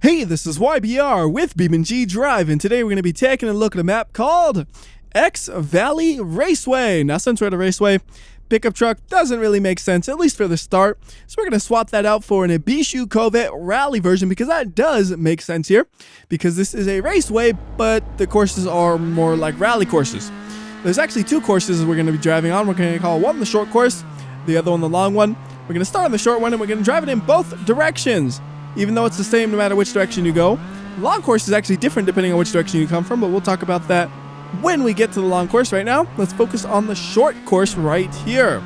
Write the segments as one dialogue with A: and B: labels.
A: Hey, this is WhyBeAre with BeamNG.drive, and today we're going to be taking a look at a map called XValley Raceway. Now, since we're at a raceway, pickup truck doesn't really make sense, at least for the start. So we're going to swap that out for an Ibishu Covet rally version, because that does make sense here, because this is a raceway, but the courses are more like rally courses. There's actually two courses we're going to be driving on. We're going to call one the short course, the other one the long one. We're going to start on the short one, and we're going to drive it in both directions. Even though it's the same no matter which direction you go. The long course is actually different depending on which direction you come from, but we'll talk about that when we get to the long course. Right now, let's focus on the short course right here.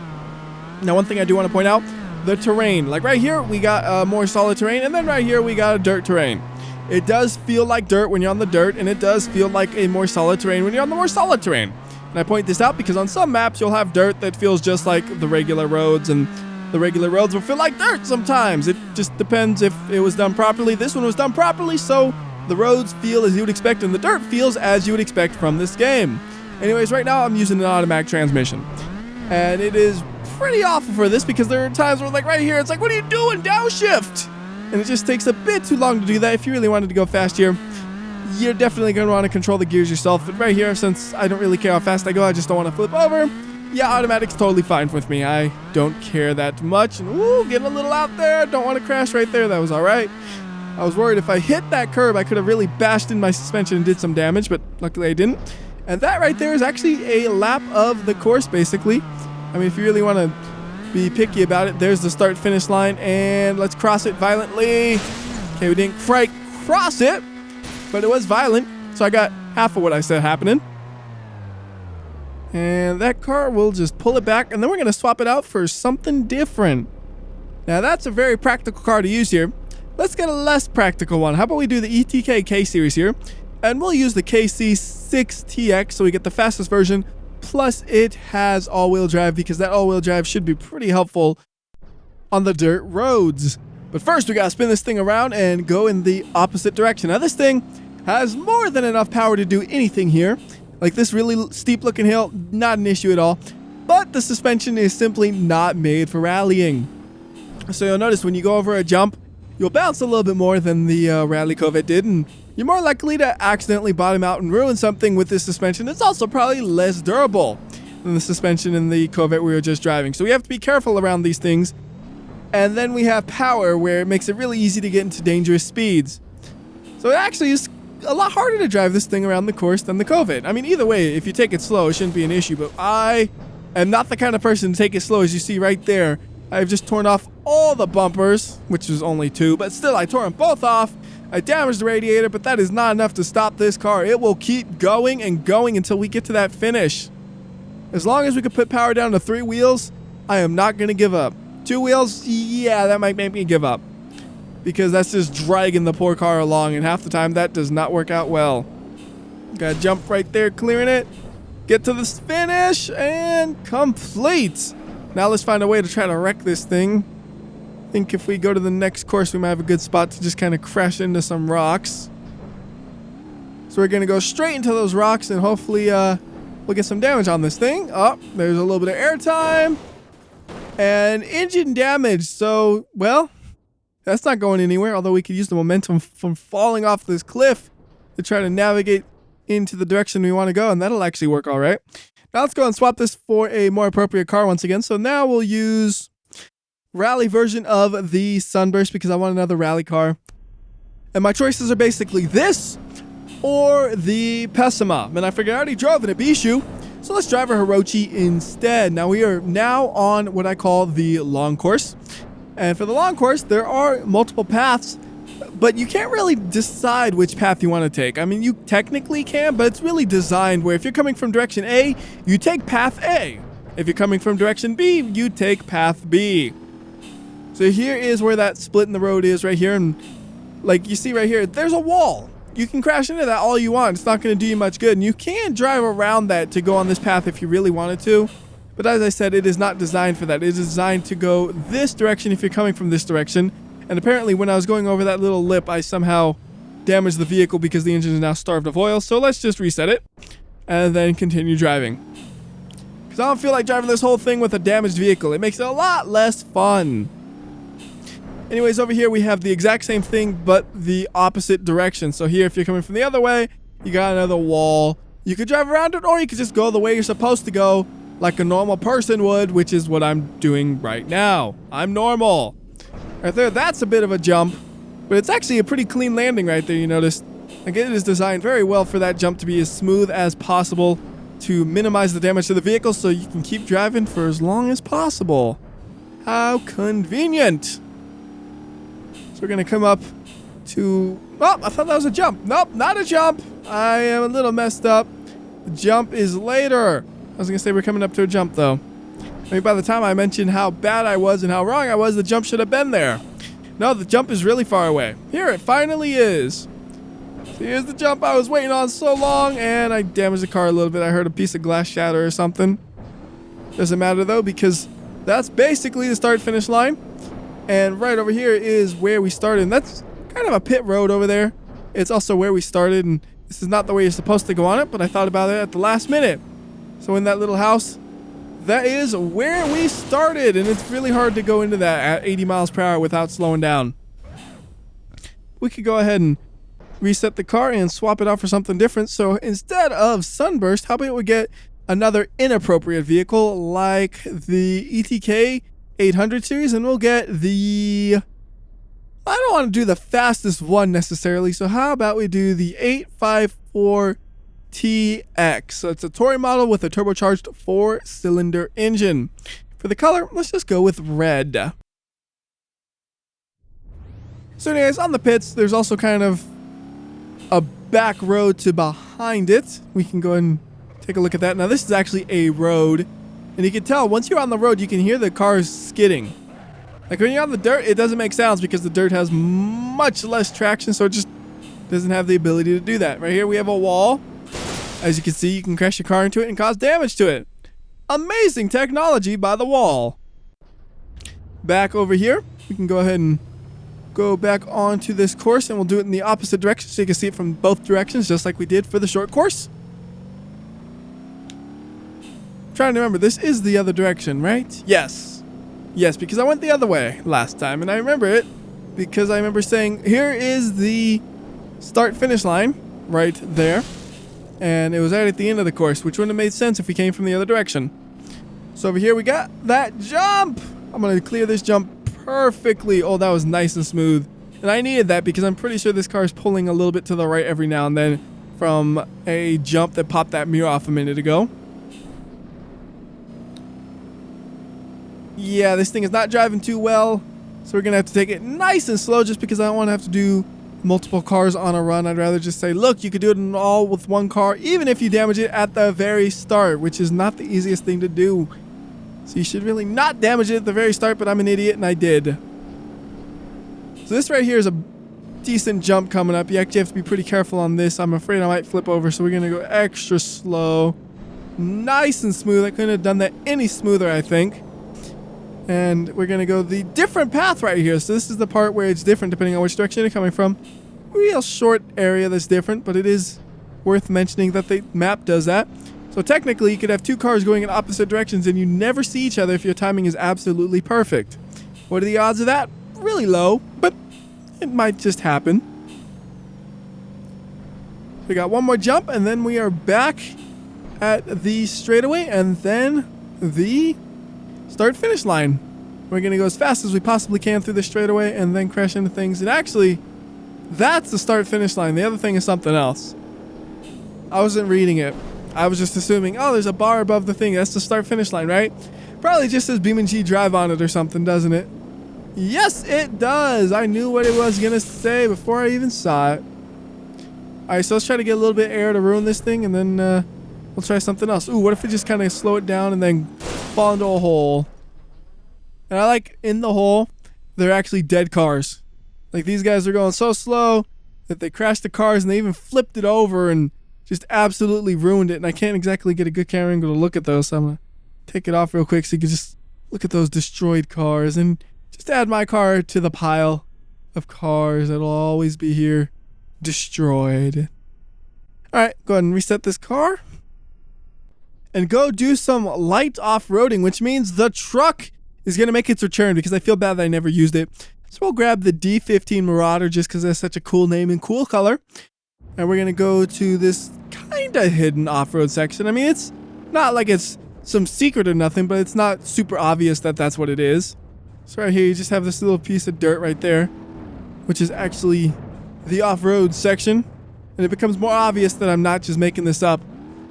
A: Now, one thing I do want to point out, the terrain. Like right here, we got more solid terrain, and then right here, we got a dirt terrain. It does feel like dirt when you're on the dirt, and it does feel like a more solid terrain when you're on the more solid terrain. And I point this out because on some maps, you'll have dirt that feels just like the regular roads, and the regular roads will feel like dirt sometimes. It just depends if it was done properly. This one was done properly, so the roads feel as you would expect, and the dirt feels as you would expect from this game. Anyways, right now I'm using an automatic transmission, and it is pretty awful for this because there are times where, like right here, it's like, what are you doing? Downshift! And it just takes a bit too long to do that. If you really wanted to go fast here, you're definitely going to want to control the gears yourself. But right here, since I don't really care how fast I go, I just don't want to flip over. Yeah, automatic's totally fine with me. I don't care that much. And ooh, getting a little out there. Don't want to crash right there. That was all right. I was worried if I hit that curb, I could have really bashed in my suspension and did some damage, but luckily I didn't. And that right there is actually a lap of the course, basically. I mean, if you really want to be picky about it, there's the start-finish line, and let's cross it violently. Okay, we didn't quite cross it, but it was violent, so I got half of what I said happening. And that car will just pull it back, and then we're going to swap it out for something different. Now, that's a very practical car to use here. Let's get a less practical one. How about we do the ETK K-Series here, and we'll use the KC6TX so we get the fastest version, plus it has all-wheel drive, because that all-wheel drive should be pretty helpful on the dirt roads. But first, we got to spin this thing around and go in the opposite direction. Now, this thing has more than enough power to do anything here. Like this really steep looking hill, not an issue at all. But the suspension is simply not made for rallying. So you'll notice when you go over a jump, you'll bounce a little bit more than the Rally Covet did. And you're more likely to accidentally bottom out and ruin something with this suspension. It's also probably less durable than the suspension in the Covet we were just driving. So we have to be careful around these things. And then we have power, where it makes it really easy to get into dangerous speeds. So it actually is a lot harder to drive this thing around the course than the Covet. I mean, either way, if you take it slow, it shouldn't be an issue, but I am not the kind of person to take it slow. As you see right there, I've just torn off all the bumpers, which was only two, but still I tore them both off. I damaged the radiator, but that is not enough to stop this car. It will keep going and going until we get to that finish. As long as we can put power down to 3 wheels, I am not going to give up. 2 wheels, yeah, that might make me give up, because that's just dragging the poor car along, and half the time that does not work out well. Gotta jump right there, clearing it, get to the finish, and complete. Now let's find a way to try to wreck this thing. I think if we go to the next course, we might have a good spot to just kind of crash into some rocks. So we're gonna go straight into those rocks, and hopefully we'll get some damage on this thing. Oh, there's a little bit of air time. And engine damage, so, well, that's not going anywhere, although we could use the momentum from falling off this cliff to try to navigate into the direction we want to go, and that'll actually work all right. Now let's go and swap this for a more appropriate car once again. So now we'll use rally version of the Sunburst, because I want another rally car. And my choices are basically this or the Pessima. And I figured I already drove an Ibishu, so let's drive a Hirochi instead. Now we are now on what I call the long course. And for the long course, there are multiple paths, but you can't really decide which path you want to take. I mean, you technically can, but it's really designed where if you're coming from direction A, you take path A. If you're coming from direction B, you take path B. So here is where that split in the road is right here. And like you see right here, there's a wall. You can crash into that all you want. It's not going to do you much good. And you can drive around that to go on this path if you really wanted to. But as I said, it is not designed for that. It is designed to go this direction if you're coming from this direction. And apparently when I was going over that little lip, I somehow damaged the vehicle because the engine is now starved of oil. So let's just reset it and then continue driving. Because I don't feel like driving this whole thing with a damaged vehicle. It makes it a lot less fun. Anyways, over here we have the exact same thing, but the opposite direction. So here, if you're coming from the other way, you got another wall. You could drive around it, or you could just go the way you're supposed to go, like a normal person would, which is what I'm doing right now. I'm normal. Right there, that's a bit of a jump, but it's actually a pretty clean landing right there, you notice. Like, it is designed very well for that jump to be as smooth as possible to minimize the damage to the vehicle so you can keep driving for as long as possible. How convenient. So we're going to come up to... Oh, I thought that was a jump. Nope, not a jump. I am a little messed up. The jump is later. I was going to say we're coming up to a jump, though. I mean, by the time I mentioned how bad I was and how wrong I was, the jump should have been there. No, the jump is really far away. Here, it finally is. So here's the jump I was waiting on so long, and I damaged the car a little bit. I heard a piece of glass shatter or something. Doesn't matter, though, because that's basically the start-finish line. And right over here is where we started. And that's kind of a pit road over there. It's also where we started, and this is not the way you're supposed to go on it, but I thought about it at the last minute. So in that little house, that is where we started, and it's really hard to go into that at 80 miles per hour without slowing down. We could go ahead and reset the car and swap it out for something different. So instead of Sunburst, how about we get another inappropriate vehicle like the ETK 800 series, and we'll get the... I don't want to do the fastest one necessarily, so how about we do the 854TX. So it's a touring model with a turbocharged 4-cylinder engine. For the color, let's just go with red. So anyways, on the pits, there's also kind of a back road to behind it. We can go and take a look at that. Now this is actually a road, and you can tell once you're on the road, you can hear the cars skidding. Like when you're on the dirt, it doesn't make sounds because the dirt has much less traction, so it just doesn't have the ability to do that. Right here we have a wall. As you can see, you can crash your car into it and cause damage to it. Amazing technology by the wall. Back over here, we can go ahead and go back onto this course, and we'll do it in the opposite direction so you can see it from both directions, just like we did for the short course. Trying to remember, this is the other direction, right? Yes. Yes, because I went the other way last time, and I remember it because I remember saying, here is the start-finish line right there, and it was right at the end of the course, which wouldn't have made sense if we came from the other direction. So over here we got that jump. I'm going to clear this jump perfectly. Oh, that was nice and smooth, and I needed that because I'm pretty sure this car is pulling a little bit to the right every now and then from a jump that popped that mirror off a minute ago. Yeah, this thing is not driving too well, so we're going to have to take it nice and slow just because I don't want to have to do multiple cars on a run. I'd rather just say, look, you could do it all with one car, even if you damage it at the very start, which is not the easiest thing to do. So you should really not damage it at the very start, but I'm an idiot and I did. So this right here is a decent jump coming up. You actually have to be pretty careful on this. I'm afraid I might flip over, so we're going to go extra slow. Nice and smooth. I couldn't have done that any smoother, I think. And we're going to go the different path right here. So this is the part where it's different depending on which direction you're coming from. Real short area that's different, but it is worth mentioning that the map does that. So technically, you could have two cars going in opposite directions and you never see each other if your timing is absolutely perfect. What are the odds of that? Really low, but it might just happen. We got one more jump, and then we are back at the straightaway, and then the start-finish line. We're going to go as fast as we possibly can through the straightaway and then crash into things. And actually, that's the start-finish line. The other thing is something else. I wasn't reading it. I was just assuming, oh, there's a bar above the thing. That's the start-finish line, right? Probably just says BeamNG.drive on it or something, doesn't it? Yes, it does. I knew what it was going to say before I even saw it. All right, so let's try to get a little bit of air to ruin this thing, and then we'll try something else. Ooh, what if we just kind of slow it down and then fall into a hole? And I like in the hole, they're actually dead cars. Like these guys are going so slow that they crashed the cars and they even flipped it over and just absolutely ruined it. And I can't exactly get a good camera angle to look at those, so I'm going to take it off real quick so you can just look at those destroyed cars and just add my car to the pile of cars that'll always be here destroyed. All right, go ahead and reset this car and go do some light off-roading, which means the truck is going to make its return because I feel bad that I never used it. So we'll grab the D15 Marauder just because that's such a cool name and cool color. And we're going to go to this kind of hidden off-road section. I mean, it's not like it's some secret or nothing, but it's not super obvious that that's what it is. So right here, you just have this little piece of dirt right there, which is actually the off-road section. And it becomes more obvious that I'm not just making this up.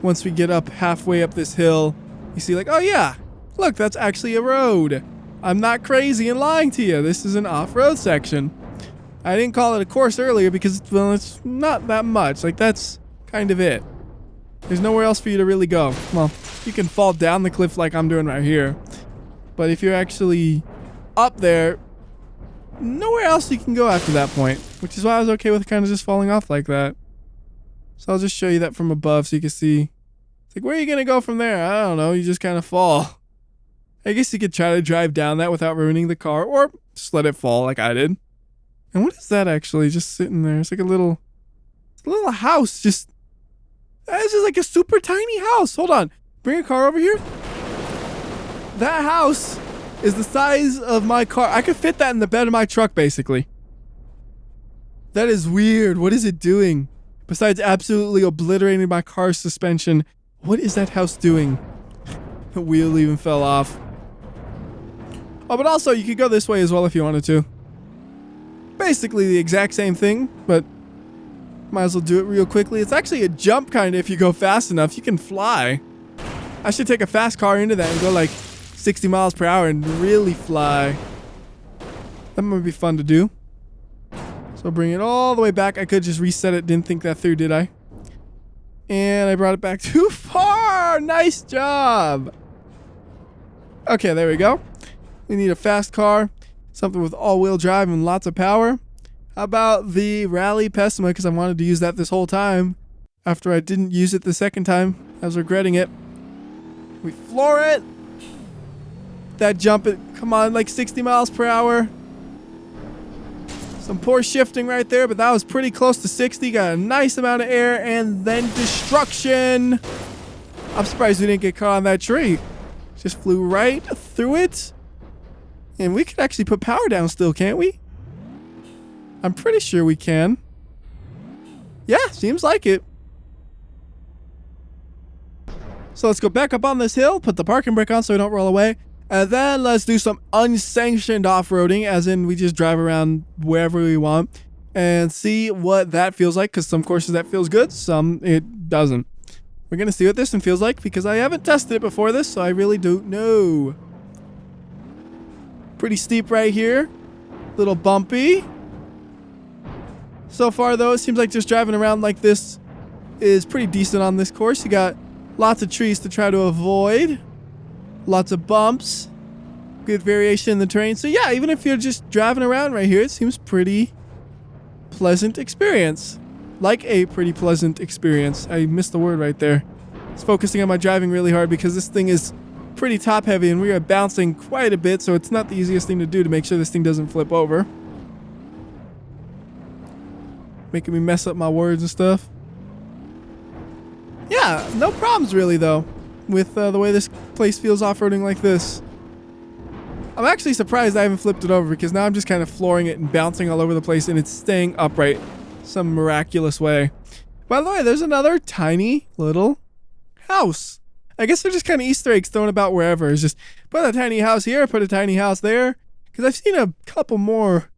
A: Once we get up halfway up this hill, you see like, oh yeah, look, that's actually a road. I'm not crazy and lying to you. This is an off-road section. I didn't call it a course earlier because, well, it's not that much. Like, that's kind of it. There's nowhere else for you to really go. Well, you can fall down the cliff like I'm doing right here. But if you're actually up there, nowhere else you can go after that point. Which is why I was okay with kind of just falling off like that. So I'll just show you that from above so you can see. It's like, where are you going to go from there? I don't know. You just kind of fall. I guess you could try to drive down that without ruining the car. Or just let it fall like I did. And what is that actually just sitting there? It's like a little house. This is like a super tiny house. Hold on. Bring a car over here. That house is the size of my car. I could fit that in the bed of my truck, basically. That is weird. What is it doing? Besides absolutely obliterating my car's suspension, what is that house doing? The wheel even fell off. Oh, but also, you could go this way as well if you wanted to. Basically the exact same thing, but might as well do it real quickly. It's actually a jump kind of if you go fast enough. You can fly. I should take a fast car into that and go like 60 miles per hour and really fly. That might be fun to do. So bring it all the way back. I could just reset it. Didn't think that through, did I? And I brought it back too far. Nice job. Okay, there we go. We need a fast car. Something with all-wheel drive and lots of power. How about the Rally Pessima? Because I wanted to use that this whole time. After I didn't use it the second time, I was regretting it. We floor it. That jump it. Come on, like 60 miles per hour. Some poor shifting right there, but that was pretty close to 60. Got a nice amount of air and then destruction. I'm surprised we didn't get caught on that tree. Just flew right through it. And we could actually put power down still, can't we? I'm pretty sure we can. Yeah, seems like it. So let's go back up on this hill, put the parking brake on so we don't roll away. And then let's do some unsanctioned off-roading, as in we just drive around wherever we want and see what that feels like, because some courses that feels good, some it doesn't. We're going to see what this one feels like because I haven't tested it before this, so I really don't know. Pretty steep right here. Little bumpy. So far, though, it seems like just driving around like this is pretty decent on this course. You got lots of trees to try to avoid. Lots of bumps. Good variation in the terrain. So yeah, even if you're just driving around right here, it seems pretty pleasant experience. Like a pretty pleasant experience. I missed the word right there. I was focusing on my driving really hard because this thing is pretty top heavy and we are bouncing quite a bit, so it's not the easiest thing to do to make sure this thing doesn't flip over. Making me mess up my words and stuff. Yeah, no problems really though with the way this place feels off-roading like this. I'm actually surprised I haven't flipped it over because now I'm just kind of flooring it and bouncing all over the place and it's staying upright some miraculous way. By the way, there's another tiny little house. I guess they're just kind of Easter eggs thrown about wherever. It's just put a tiny house here, put a tiny house there. Because I've seen a couple more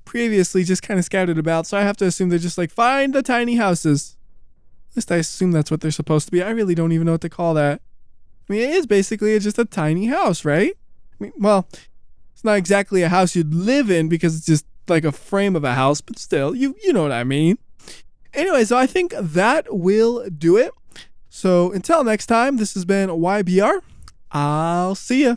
A: previously just kind of scattered about. So I have to assume they're just like, find the tiny houses. At least I assume that's what they're supposed to be. I really don't even know what to call that. I mean, it is basically just a tiny house, right? I mean, well, it's not exactly a house you'd live in because it's just like a frame of a house. But still, you know what I mean. Anyway, so I think that will do it. So until next time, this has been WhyBeAre. I'll see ya.